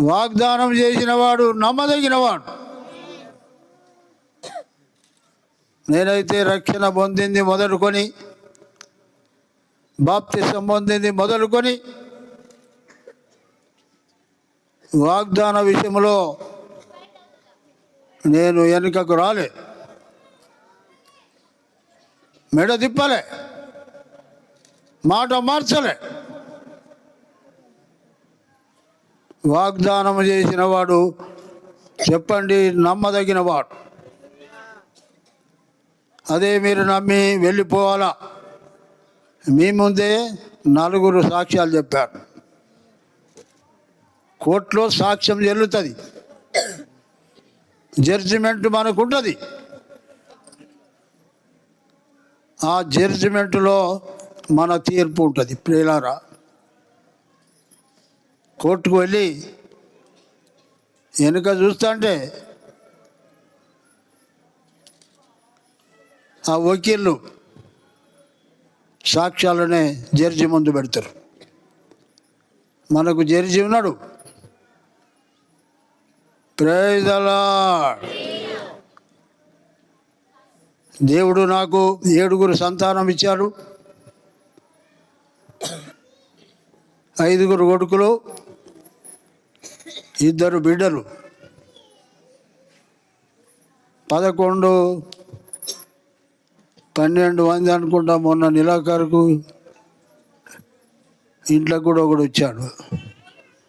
వాగ్దానం చేసినవాడు నమ్మదగినవాడు. నేనైతే రక్షణ పొందింది మొదలుకొని, బాప్తిసం పొందింది మొదలుకొని, వాగ్దాన విషయంలో నేను వెనుకకు రాలే, మెడ తిప్పలే, మాట మార్చలే. వాగ్దానం చేసిన వాడు చెప్పండి నమ్మదగినవాడు. అదే మీరు నమ్మి వెళ్ళిపోవాలా. మీ ముందే 4 సాక్ష్యాలు చెప్పారు. కోర్టులో సాక్ష్యం చెల్లుతుంది, జడ్జిమెంట్ మనకు ఉంటుంది. ఆ జడ్జిమెంట్లో మన తీర్పు ఉంటుంది. ప్రియులారా, కోర్టుకు వెళ్ళి వెనుక చూస్తుంటే ఆ వకీళ్ళు సాక్ష్యాలనే జడ్జి ముందు పెడతారు. మనకు జడ్జి ఉన్నాడు. Praise the Lord. దేవుడు నాకు 7 సంతానం ఇచ్చాడు. 5 కొడుకులు, 2 బిడ్డలు. 11, 12 మంది అనుకుంటా. మొన్న నెలాఖరుకు ఇంట్లో కూడా ఒకడు వచ్చాడు.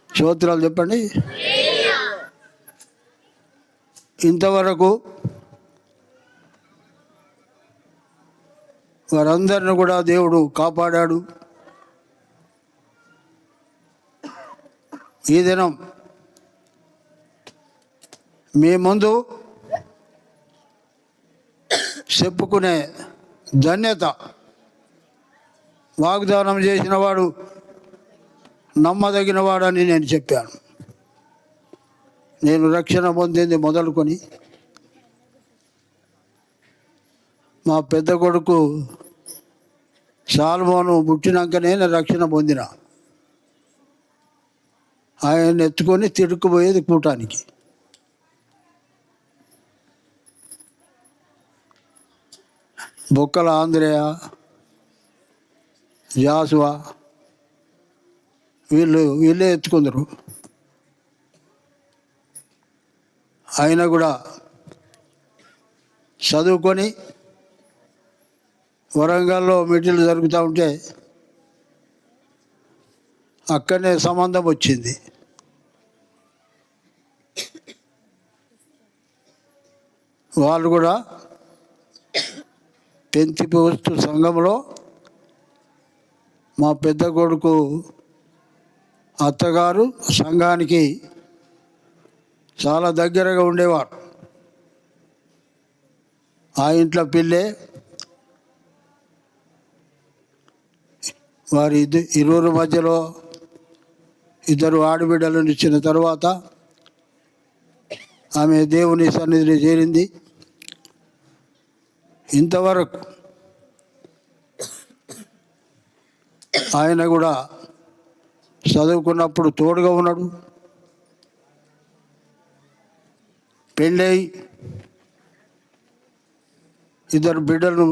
స్తోత్రాలు చెప్పండి. ఇంతవరకు వారందరిని కూడా దేవుడు కాపాడాడు. ఈ దినం మీ ముందు చెప్పుకునే ధన్యత వాగ్దానం చేసిన వాడు నమ్మదగిన వాడని నేను చెప్పాను. నేను రక్షణ పొందింది మొదలుకొని, మా పెద్ద కొడుకు సాల్మోను పుట్టినాకనే నేను రక్షణ పొందిన. ఆయన ఎత్తుకొని తిరుక్కుపోయేది కూటానికి. బొక్కల ఆంధ్రేయ, జాసువా వీళ్ళే ఎత్తుకుందరు. ఆయన కూడా చదువుకొని వరంగల్లో మీటింగ్లు జరుగుతూ ఉంటే అక్కడనే సంబంధం వచ్చింది. వాళ్ళు కూడా పెంతికోస్తు సంఘంలో మా పెద్ద కొడుకు అత్తగారు సంఘానికి చాలా దగ్గరగా ఉండేవారు. ఆ ఇంట్లో పిల్లే వారి ఇరువురు మధ్యలో 2 ఆడబిడ్డలను ఇచ్చిన తర్వాత ఆమె దేవుని సన్నిధిని చేరింది. ఇంతవరకు ఆయన కూడా చదువుకున్నప్పుడు తోడుగా ఉన్నాడు. పెళ్ళై 2 బిడ్డలు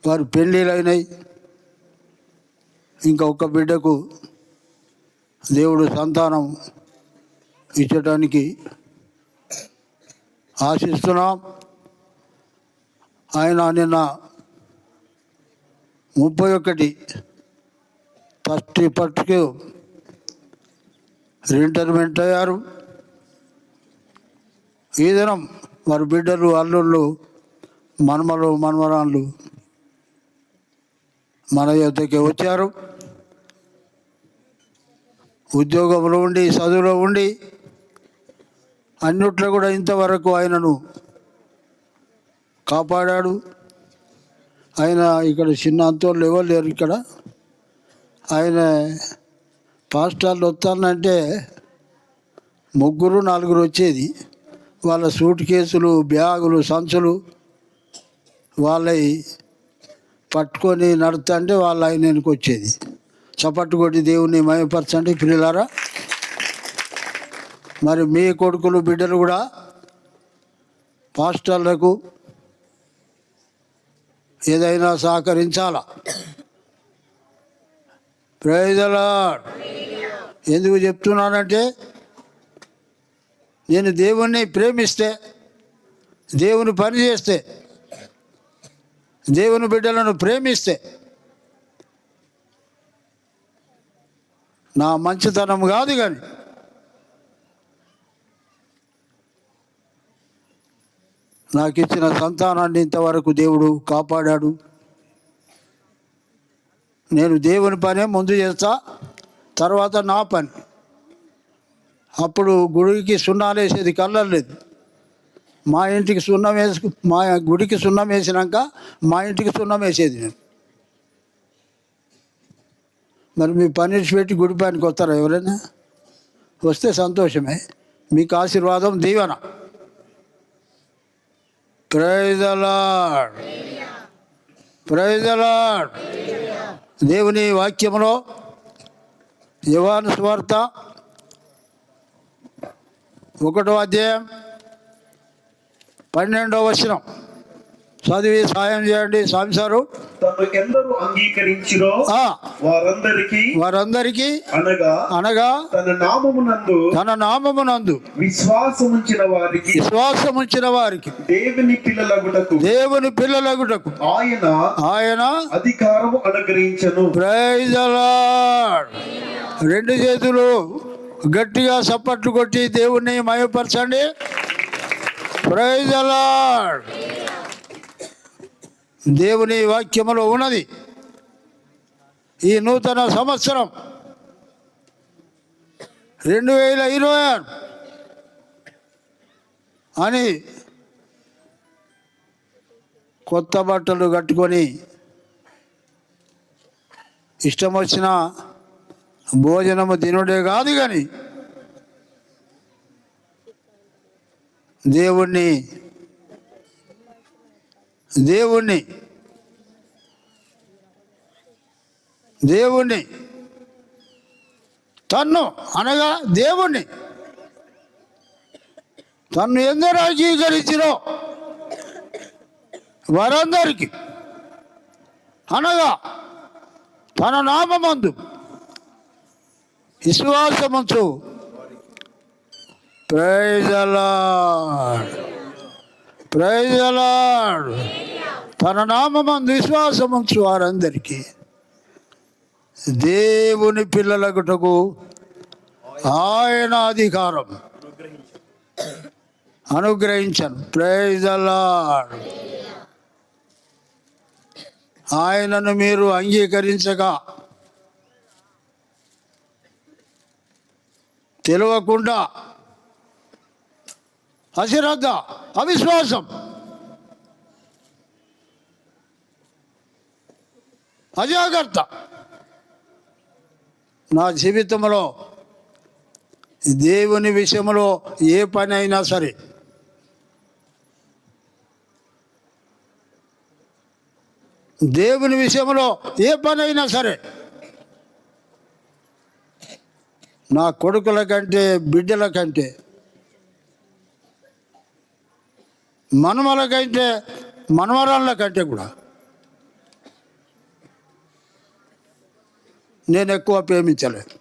వారి పెళ్ళిళ్ళు అయినాయి. ఇంకా ఒక బిడ్డకు దేవుడు సంతానం ఇచ్చడానికి ఆశిస్తున్నాం. ఆయన నిన్న 31 రిటైర్మెంట్ అయ్యారు. ఈ దినం వారి బిడ్డలు, అల్లుళ్ళు, మనమలు, మనమరాళ్ళు మన యొద్దకి వచ్చారు. ఉద్యోగంలో ఉండి, చదువులో ఉండి, అన్నిట్లో కూడా ఇంతవరకు ఆయనను కాపాడాడు. ఆయన ఇక్కడ చిన్న అంతోళ్ళు ఎవరు లేరు. ఇక్కడ ఆయన పాస్టర్లు వస్తానంటే 3, 4 వచ్చేది. వాళ్ళ సూట్ కేసులు, బ్యాగులు, సంచులు వాళ్ళవి పట్టుకొని నడుతుంటే వాళ్ళ ఆయనకి వచ్చేది. చప్పట్టు కొట్టి దేవుణ్ణి మహిమపరచండి ప్రియులారా. మరి మీ కొడుకులు బిడ్డలు కూడా పాస్టర్లకు ఏదైనా సహకరించాలా. Praise the lord. ఎందుకు చెప్తున్నానంటే, నేను దేవుణ్ణి ప్రేమిస్తే, దేవుని పని చేస్తే, దేవుని బిడ్డలను ప్రేమిస్తే నా మంచితనం కాదు, కానీ నాకు ఇచ్చిన సంతానాన్ని ఇంతవరకు దేవుడు కాపాడాడు. నేను దేవుని పనే ముందు చేస్తా, తర్వాత నా పని. అప్పుడు గుడికి సున్నాలు వేసేది కళ్ళలేదు. మా ఇంటికి సున్నం మా గుడికి సున్నం వేసినాక మా ఇంటికి సున్నం వేసేది నేను. మరి మీ పని పెట్టి గుడి పనికి వస్తారా? ఎవరైనా వస్తే సంతోషమే, మీకు ఆశీర్వాదం, దీవెన. Praise the lord. Praise the lord. దేవుని వాక్యంలో యోహాను సువార్త 1వ అధ్యాయం 12వ వచనం చదివి సాయం చేయండి సాంసారు. తను ఎందరూ అంగీకరించిరో వారందరికీ అనగా తన నామమునందు విశ్వాసముంచిన వారికి దేవుని పిల్లలగుటకు ఆయన అధికారము అనుగ్రహించెను. Praise the lord. రెండు చేతులు గట్టిగా చప్పట్లు కొట్టి దేవుణ్ణి మహిమపరచండి. Praise the lord. దేవుని వాక్యములో ఉన్నది. ఈ నూతన సంవత్సరం 2026 అని కొత్త బట్టలు కట్టుకొని ఇష్టం వచ్చిన భోజనము తినుడే కాదు, కానీ దేవుణ్ణి తన్ను అనగా దేవుణ్ణి తన్ను ఎందరూ అంగీకరించిరో వారందరికీ అనగా తన నామమందు విశ్వాసముంచు. Praise the lord. Praise the lord. తన నామమందు విశ్వాసముంచు వారందరికీ దేవుని పిల్లలగుటకు ఆయన అధికారం అనుగ్రహించను. Praise the lord. ఆయనను మీరు అంగీకరించగా తెలియకుండా అశ్రద్ధ, అవిశ్వాసం, అజాగ్రత్త నా జీవితంలో దేవుని విషయంలో ఏ పని అయినా సరే దేవుని విషయంలో ఏ పని అయినా సరే నా కొడుకుల కంటే, బిడ్డల కంటే, మనమల కంటే, మనవరాళ్ళ కంటే కూడా నేను ఎక్కువ ప్రేమించలేదు.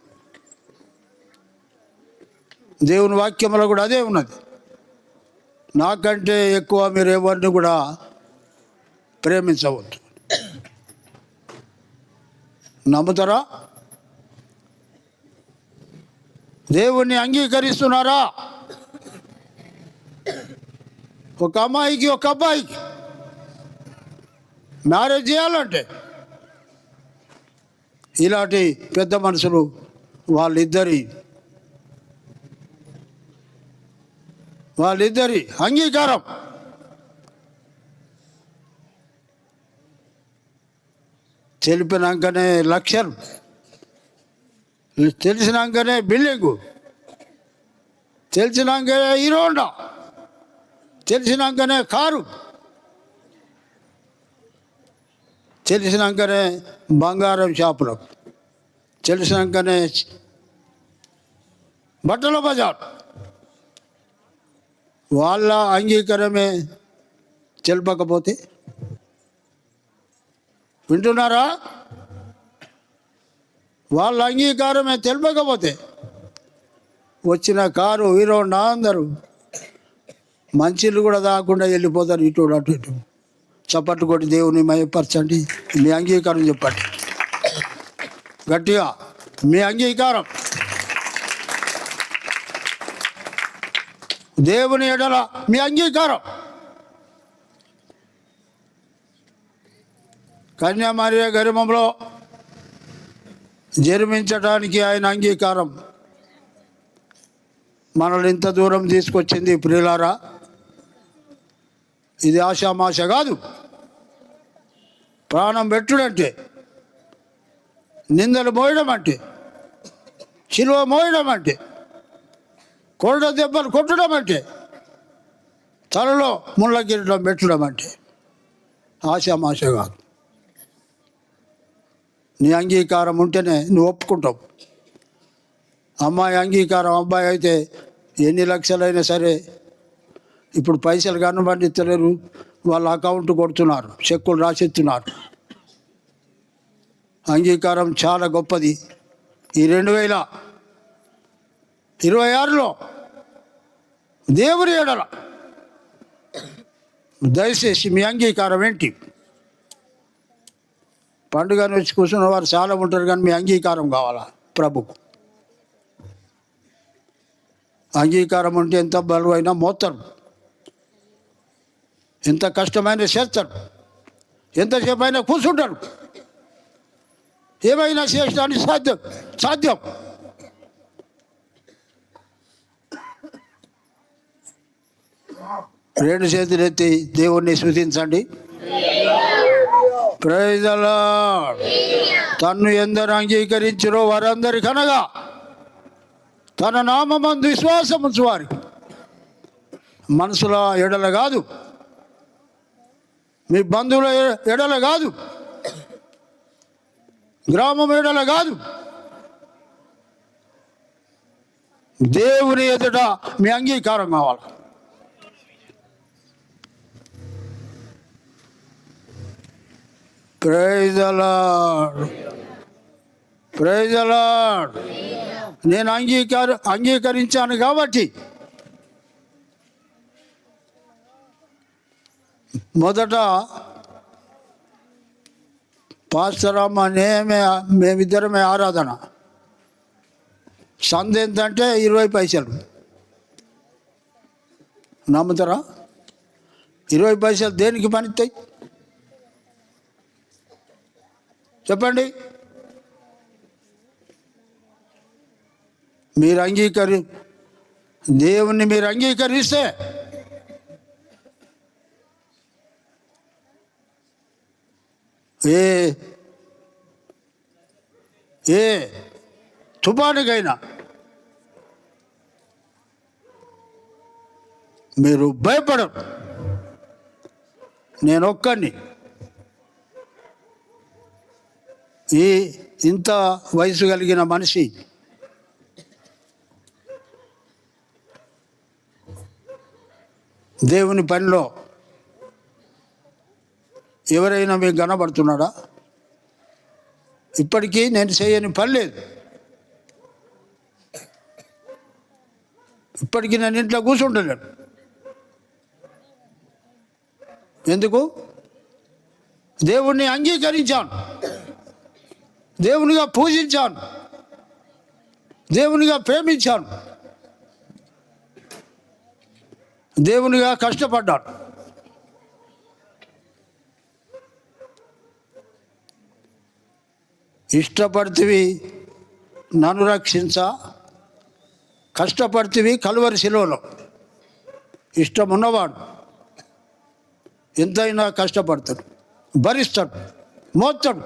దేవుని వాక్యంలో కూడా అదే ఉన్నది. నాకంటే ఎక్కువ మీరు ఎవరిని కూడా ప్రేమించవద్దు. నమ్ముతారా? దేవుణ్ణి అంగీకరిస్తున్నారా? ఒక అమ్మాయికి ఒక అబ్బాయికి మ్యారేజ్ చేయాలంటే ఇలాంటి పెద్ద మనుషులు వాళ్ళిద్దరి అంగీకారం తెలిపినాకనే లక్ష్యం, తెలిసినాకనే బిల్డింగు, తెలిసినాకనే హీరోండా, తెలిసినాకనే కారు, తెలిసినాకనే బంగారం షాపులు, తెలిసినాకనే బట్టల బజార్, వాళ్ళ అంగీకారమే తెలపకపోతే, వింటున్నారా? వాళ్ళ అంగీకారమే తెలపకపోతే వచ్చిన కారు హీరోండా అందరూ మంచిలు కూడా దాకుండా వెళ్ళిపోతారు, ఇటు అటు ఇటు. చప్పట్లు కొట్టి దేవుని మయపరచండి. మీ అంగీకారం చెప్పండి గట్టిగా, మీ అంగీకారం. దేవుని ఎడల మీ అంగీకారం. కన్యామరియా గర్భంలో జన్మించడానికి ఆయన అంగీకారం మనల్ని ఇంత దూరం తీసుకొచ్చింది. ప్రియులారా, ఇది ఆషామాష కాదు. ప్రాణం పెట్టుడంటే, నిందలు మోయడం అంటే, శిలువ మోయడం అంటే, కొరడ దెబ్బలు కొట్టడం అంటే, తలలో ముళ్ళ కిరీటం పెట్టడం అంటే ఆషామాష కాదు. నీ అంగీకారం ఉంటేనే నువ్వు ఒప్పుకుంటావు. అమ్మాయి అంగీకారం, అబ్బాయి అయితే ఎన్ని లక్షలైనా సరే, ఇప్పుడు పైసలు కనబడిస్తలేరు, వాళ్ళ అకౌంట్ కొడుతున్నారు, చెక్కులు రాసిస్తున్నారు. అంగీకారం చాలా గొప్పది. ఈ 2026లో దేవుని ఎడల దయచేసి మీ అంగీకారం ఏంటి? పండుగను వచ్చి కూర్చున్న వారు చాలా ఉంటారు, కానీ మీ అంగీకారం కావాలా ప్రభుకు. అంగీకారం ఉంటే ఎంత బరువైనా మోస్తారు, ఎంత కష్టమైనా చేస్తారు, ఎంతసేపు అయినా కూర్చుంటారు, ఏమైనా చేయడానికి సాధ్యం. రెండు చేతులు ఎత్తి దేవుణ్ణి స్తుతించండి. Praise the Lord. తన్ను ఎందరు అంగీకరించిరో వారందరికనగా తన నామమందు విశ్వాసముంచు వారికి. మనుషుల ఎడల కాదు, మీ బంధువుల ఎడల కాదు, గ్రామం ఎడల కాదు, దేవుని ఎదుట మీ అంగీకారం కావాలి. Praise the lord. Praise the Lord. నేను అంగీకరించాను కాబట్టి మొదట పాస్టర్ అమ్మ మేమిద్దరమే ఆరాధన. సంద ఎంతంటే 20 పైసలు. నమ్ముతారా? 20 పైసలు దేనికి పనిస్తాయి చెప్పండి? దేవుణ్ణి మీరు అంగీకరిస్తే ఏ తుఫానుకైనా మీరు భయపడరు. నేను ఒక్కడిని ఇంత వయసు కలిగిన మనిషి దేవుని పనిలో ఎవరైనా మీకు కనబడుతున్నాడా? ఇప్పటికీ నేను చేయని పని లేదు. ఇప్పటికీ నేను ఇంట్లో కూర్చుంటలేను. ఎందుకు? దేవుణ్ణి అంగీకరించాను, దేవునిగా పూజించాను, దేవునిగా ప్రేమించాను, దేవునిగా కష్టపడ్డాను. ఇష్టపడితివి నన్ను రక్షించా, కష్టపడితివి కలువరి శిలువలో. ఇష్టం ఉన్నవాడు ఎంతైనా కష్టపడతాడు, భరిస్తాడు, మోస్తాడు.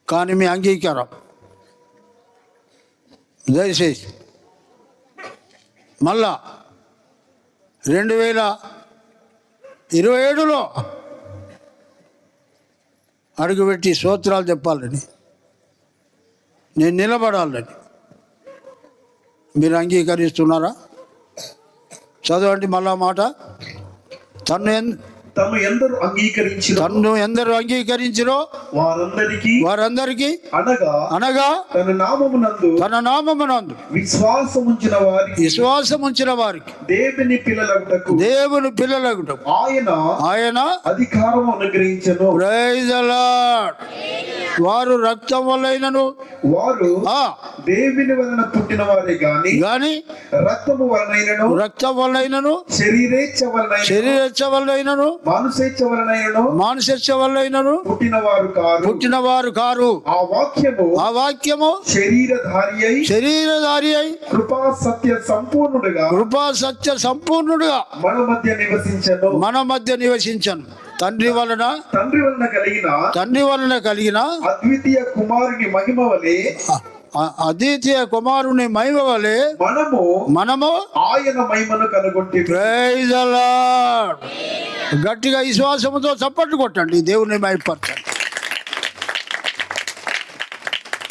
కానీ మీ అంగీకారం దయచేసి మళ్ళా 2027లో అడుగుపెట్టి స్తోత్రాలు చెప్పాలని, నేను నిలబడాలని, మీరు అంగీకరిస్తున్నారా? చదవండి మళ్ళా మాట. తను ఎందరు అంగీకరించిరో వారందరికీ అనగా తన నామమునందు విశ్వాసముంచిన వారికి దేవుని పిల్లలగుటకు ఆయన అధికారం అనుగ్రహించెను. Praise the lord. వారు రక్తం వల్లైనను వారు దేవుని వలన పుట్టిన వారే గాని రక్తం వల్లైనను శరీరేచ్ఛ వల్లైనను మానుషేచ్ఛ వల్లైనను పుట్టిన వారు కారు. ఆ వాక్యము శరీరధారి అయి కృపా సత్య సంపూర్ణుడుగా మన మధ్య నివసించను. తండ్రి వలన కలిగిన అద్వితీయ కుమారుని మహిమ వలె మనము ఆయన మహిమను కనుగొంటి. Praise the Lord. గట్టిగా విశ్వాసముతో చప్పట్లు కొట్టండి, దేవుని మహిమపరచండి.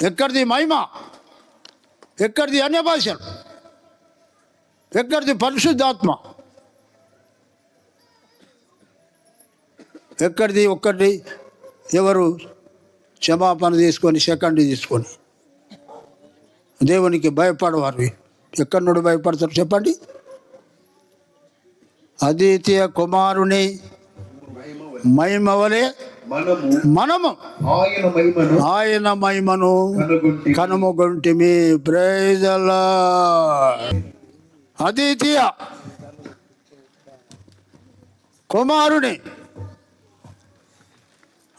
ఎక్కడిది మహిమ? ఎక్కడిది అన్య భాషలు? ఎక్కడిది పరిశుద్ధాత్మ? ఎక్కడిది? ఒక్కటి ఎవరు క్షమాపణ తీసుకొని సెకండ్ తీసుకొని దేవునికి భయపడవారు ఎక్కడి నుండి భయపడతారు చెప్పండి? అద్వితీయ కుమారుని మహిమ వలె మనము ఆయన మహిమను కనుమొగొంటిమి. Praise the lord. అద్వితీయ కుమారుని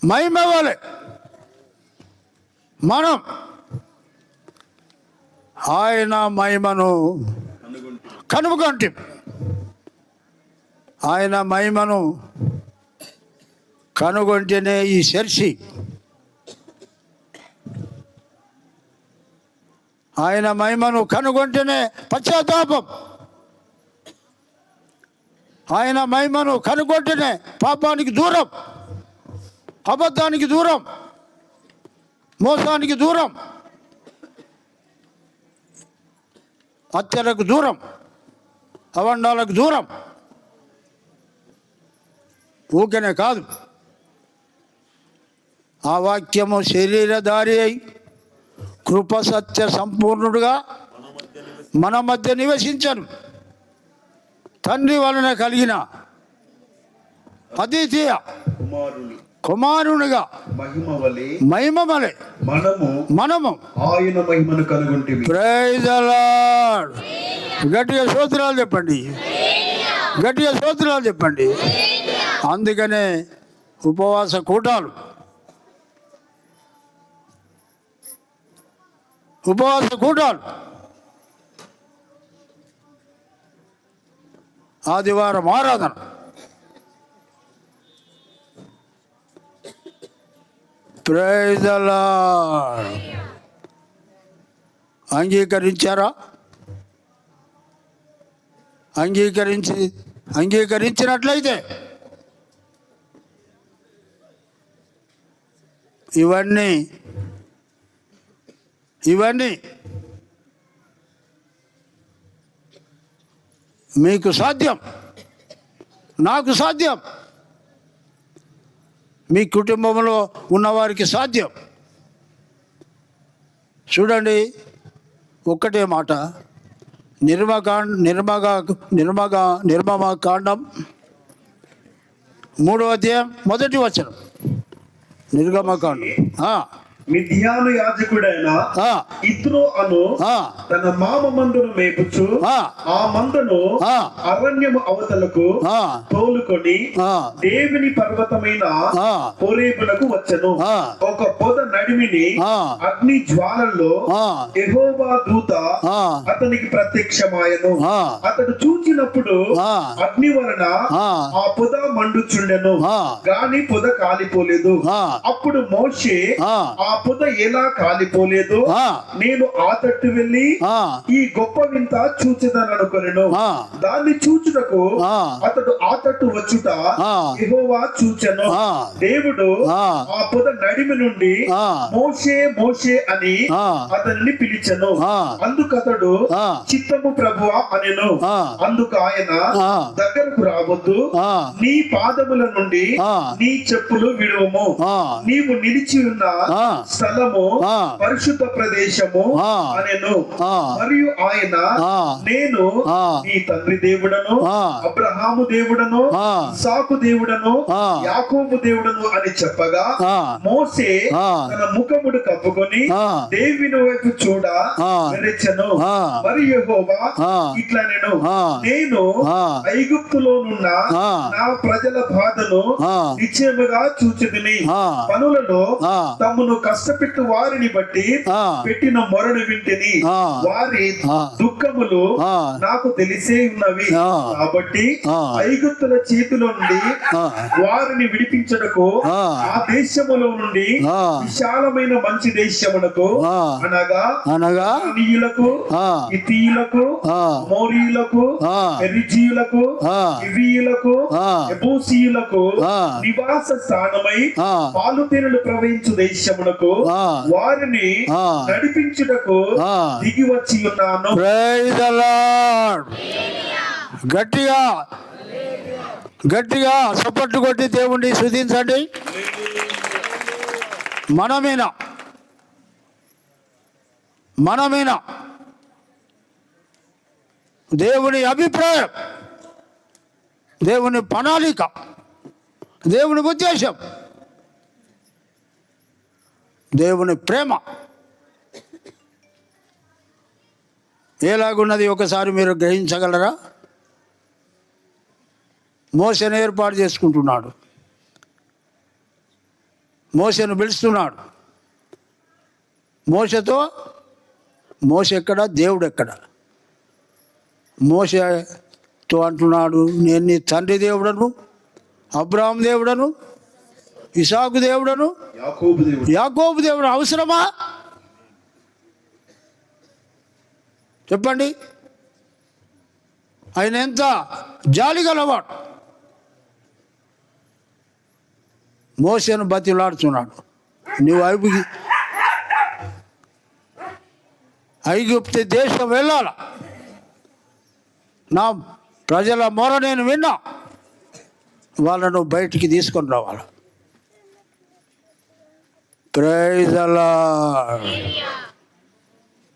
మహిమ వలె మనం ఆయన మహిమను కనుగొంటి. ఆయన మహిమను కనుగొంటేనే ఈ చర్చి, ఆయన మహిమను కనుగొంటేనే పశ్చాత్తాపం, ఆయన మహిమను కనుగొంటేనే పాపానికి దూరం, అబద్ధానికి దూరం, మోసానికి దూరం, హత్యలకు దూరం, అవండాలకు దూరం. ఊకనే కాదు, ఆ వాక్యము శరీరధారి అయి కృప సత్య సంపూర్ణుడుగా మన మధ్య నివసించను. తండ్రి వలన కలిగిన అద్వితీయ కుమారునిగా మహిమ వలె మనము ఆయన మహిమను కనుగొంటిమి. Praise the Lord. గట్టిగా స్తోత్రాలు చెప్పండి, గట్టిగా స్తోత్రాలు చెప్పండి. అందుకనే ఉపవాస కూటాలు, ఆదివారం ఆరాధన, ప్రైజ్ ది లార్డ్. అంగీకరించారా? అంగీకరించినట్లయితే ఇవన్నీ మీకు సాధ్యం, నాకు సాధ్యం, మీ కుటుంబంలో ఉన్నవారికి సాధ్యం. చూడండి, ఒక్కటే మాట, నిర్మకాండం 3వ అధ్యాయం 1వ వచనం. నిర్గమకాండం. మిద్యాను యాజకుడైన ఇత్రో అను తన మామ మందును మేపుచు ఆ మందను అరణ్యము అవతలకు తోలుకొని దేవుని పర్వతమైన హోరేబునకు వచ్చెను. ఒక పొద నడిమిని అగ్ని జ్వాలల్లో యెహోవా దూత అతనికి ప్రత్యక్షమాయెను. అతడు చూచినప్పుడు అగ్ని వలన ఆ పొద మండుచుండెను, గాని పొద కాలిపోలేదు. అప్పుడు మోషే ఆ పొద ఎలా కాలిపోలేదు, నేను ఆ తట్టు వెళ్ళి ఈ గొప్ప వింత చూచెదననుకొనెను. దాన్ని చూచుటకు అతడు ఆ తట్టు వచ్చుట యెహోవా చూచెను. దేవుడు ఆ పొద నడిమి నుండి మోషే మోషే అని అతన్ని పిలిచెను. అందుకతడు చిత్తము ప్రభువా అనెను. అందుకు ఆయన, దగ్గరకు రావద్దు, నీ పాదముల నుండి నీ చెప్పులు విడువము, నీవు నిలిచి ఉన్న స్థలము పరిశుద్ధ ప్రదేశము అనెను. మరియు ఆయన, నేను నీ తండ్రి దేవుడను, అబ్రహాము దేవుడను, ఇస్సాకు దేవుడను, యాకోబు దేవుడను అని చెప్పగా మోసే తన ముఖముడు కప్పుకొని దేవుని వైపు చూడ వెరచెను. మరి యెహోవా ఇట్లనెను, నేను ఐగుప్తులోనున్న నా ప్రజల బాధను నిశ్చయముగా చూచెదని, పనులలో తమను కష్టపెట్టు వారిని బట్టి పెట్టిన మొరను వింటిని, వారి దుఃఖములు నాకు తెలిసే ఉన్నవి. కాబట్టి ఐగుప్తుల చేతిలో నుండి వారిని విడిపించడకు ఆ దేశములో నుండి విశాలమైన మంచి దేశమునకు అనగా నీయులకు, ఇతీయులకు, మోరీయులకు, పెరిజీయులకు, హివ్వీయులకు, యెబూసీయులకు నివాస స్థానమై పాలు తేనెలు ప్రవహించు దేశమునకు వారిని నడిపించుటకు దిగి వచ్చి ఉన్నాను. Praise the Lord. గట్టిగా గట్టిగా చప్పట్లు కొట్టి దేవుణ్ణి స్తుతించండి. మనమేనా దేవుని అభిప్రాయం, దేవుని ప్రణాళిక, దేవుని ఉద్దేశం, దేవుని ప్రేమ ఎలాగున్నది ఒకసారి మీరు గ్రహించగలరా? మోషేను ఏర్పాటు చేసుకుంటున్నాడు, మోషేను పిలుస్తున్నాడు. మోషే ఎక్కడ, దేవుడు ఎక్కడ? మోషేతో అంటున్నాడు, నేను నీ తండ్రి దేవుడను, అబ్రహాము దేవుడను, ఇసాకు దేవుడను, యాకోబు దేవుడు. అవసరమా చెప్పండి? ఆయన ఎంత జాలి గలవాడు. మోషేను బతిలాడుతున్నాడు, నువ్వు ఐగుప్తు దేశం వెళ్ళాల, నా ప్రజల మొర నేను విన్నా, వాళ్ళను బయటికి తీసుకొని రావాలి. Praise the lord,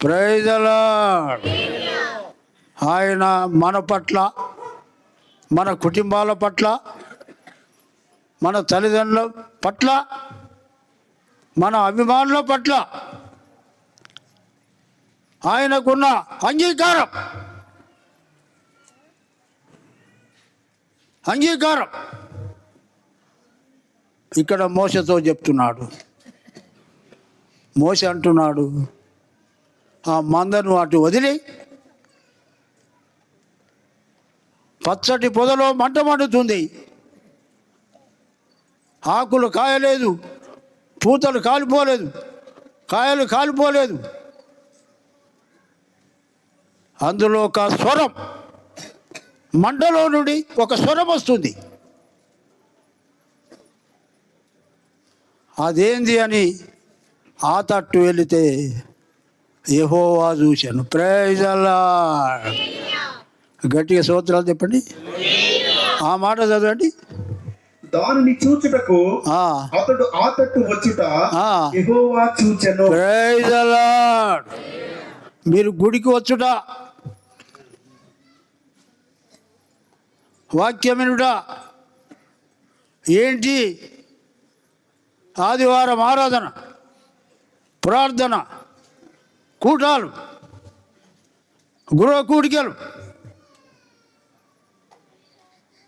praise the Lord. ఆయన మన పట్ల, మన కుటుంబాల పట్ల, మన తల్లిదండ్రుల పట్ల, మన అభిమానుల పట్ల ఆయనకున్న అంగీకారం ఇక్కడ మోషతో చెప్తున్నాడు. మోషే అంటున్నాడు, ఆ మందను అటు వదిలి పచ్చటి పొదలో మంట మండుతుంది, ఆకులు కాయలేదు, పూతలు కాలిపోలేదు, కాయలు కాలిపోలేదు, అందులో ఒక స్వరం, మంటలో నుండి ఒక స్వరం వస్తుంది. అదేంది అని ఆ తట్టు వెళితే యెహోవా చూశాను. Praise the Lord. గట్టిగా స్తోత్రాలు చెప్పండి. ఆ మాట చదవండి. దానిని చూచుటకు అతడు ఆ తట్టు వచ్చుట యెహోవా చూచెను. Praise the lord. మీరు గుడికి వచ్చుట, వాక్యం వినుట ఏంటి? ఆదివారం ఆరాధన, ప్రార్థన, కూటాలు, గృహ కూడికలు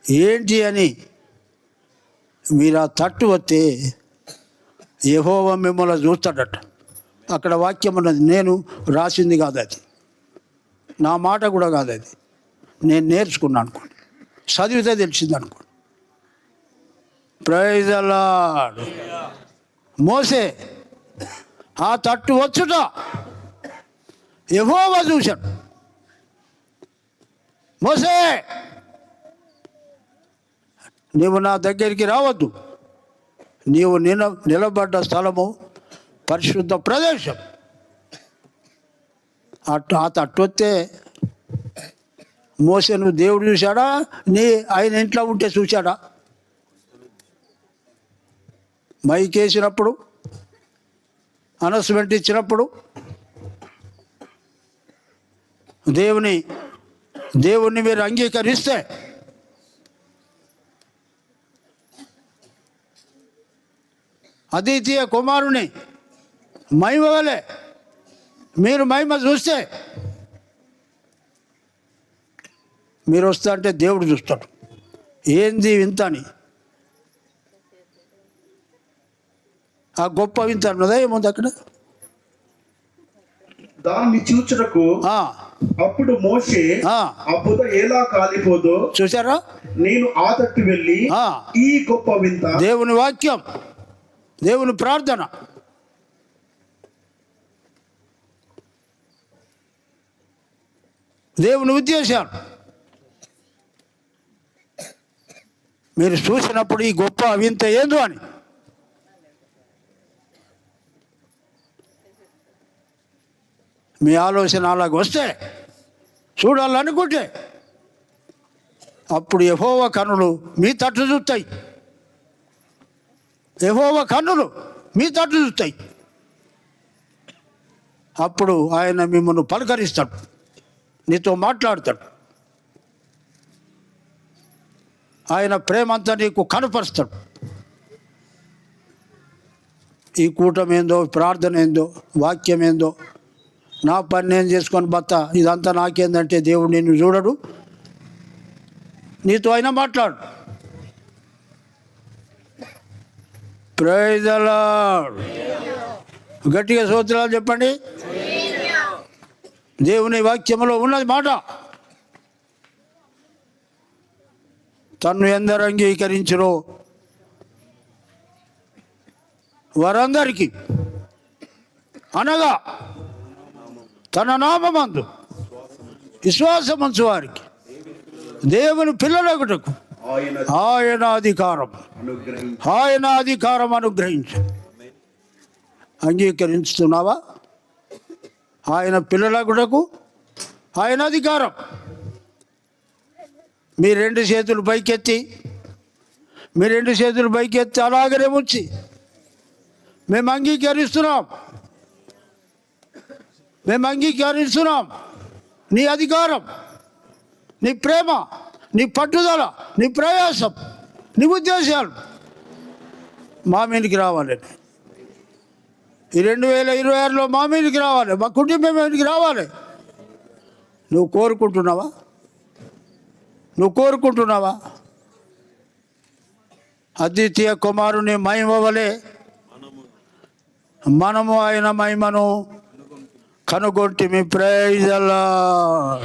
ఏంటి అని మీరు ఆ తట్టు వస్తే యెహోవా మిమ్మల్ని చూస్తాడట. అక్కడ వాక్యం ఉన్నది, నేను రాసింది కాదు, అది నా మాట కూడా కాదు, అది నేను నేర్చుకున్నాను అనుకోండి, చదివితే తెలిసింది అనుకోండి. Praise the Lord. మోసే ఆ తట్టు వచ్చుట యెహోవా చూశాడు. మోసే, నీవు నా దగ్గరికి రావద్దు, నీవు నిలబడ్డ స్థలము పరిశుద్ధ ప్రదేశం. ఆ తట్టు వస్తే మోసేను దేవుడు చూశాడా, ఆయన ఇంట్లో ఉంటే చూశాడా? మైకేసినప్పుడు, అనౌన్స్మెంట్ ఇచ్చినప్పుడు దేవుణ్ణి మీరు అంగీకరిస్తే అద్వితీయ కుమారుని మహిమ వలె మీరు మహిమ చూస్తే, మీరు వస్తా అంటే దేవుడు చూస్తాడు. ఏంది వింత అని, ఆ గొప్ప వింత అన్నదా ఏముంది అక్కడ? దాన్ని చూచుటకు అప్పుడు మోషే ఆ బుధ ఎలా కాలిపోదో చూసారా? నేను ఆ తట్టు వెళ్ళి ఈ గొప్ప వింత, దేవుని వాక్యం, దేవుని ప్రార్థన, దేవుని ఉద్దేశాలు మీరు చూసినప్పుడు ఈ గొప్ప వింత ఏందో అని మీ ఆలోచన అలాగ వస్తే, చూడాలనుకుంటే, అప్పుడు యెహోవా కన్నులు మీ తట్టు చూస్తాయి. యెహోవా కన్నులు మీ తట్టు చూస్తాయి. అప్పుడు ఆయన మిమ్మల్ని పలకరిస్తాడు, నీతో మాట్లాడతాడు. ఆయన ప్రేమంతా నీకు కనపరుస్తాడు. ఈ కూటమి ఏందో, ప్రార్థన ఏందో, వాక్యం ఏందో, నా పని నేను చేసుకొని బత్త, ఇదంతా నాకేందంటే దేవుడు నిన్ను చూడడు, నీతో అయినా మాట్లాడు. Praise the Lord. గట్టిగా స్తోత్రాలు చెప్పండి. దేవుని వాక్యంలో ఉన్నది మాట. తన్ను ఎందరు అంగీకరించురో వారందరికీ, అనగా తన నామమందు విశ్వాసమంచు వారికి దేవుని పిల్లలగుటకు ఆయన అధికారం అనుగ్రహించు. అంగీకరిస్తున్నావా? ఆయన పిల్లలగుటకు ఆయన అధికారం. మీ రెండు చేతులు పైకెత్తి అలాగనే ఉంచి మేము అంగీకరిస్తున్నాం నీ అధికారం, నీ ప్రేమ, నీ పట్టుదల, నీ ప్రయాసం, నీ ఉద్దేశాలు మా మీదకి రావాలని. ఈ 2026లో మా మీదకి రావాలి, మా కుటుంబం మీదకి రావాలి. నువ్వు కోరుకుంటున్నావా? అద్వితీయ కుమారుని మహిమ వలె మనము ఆయన మహిమను కనుగొంటిమి. Praise the lord.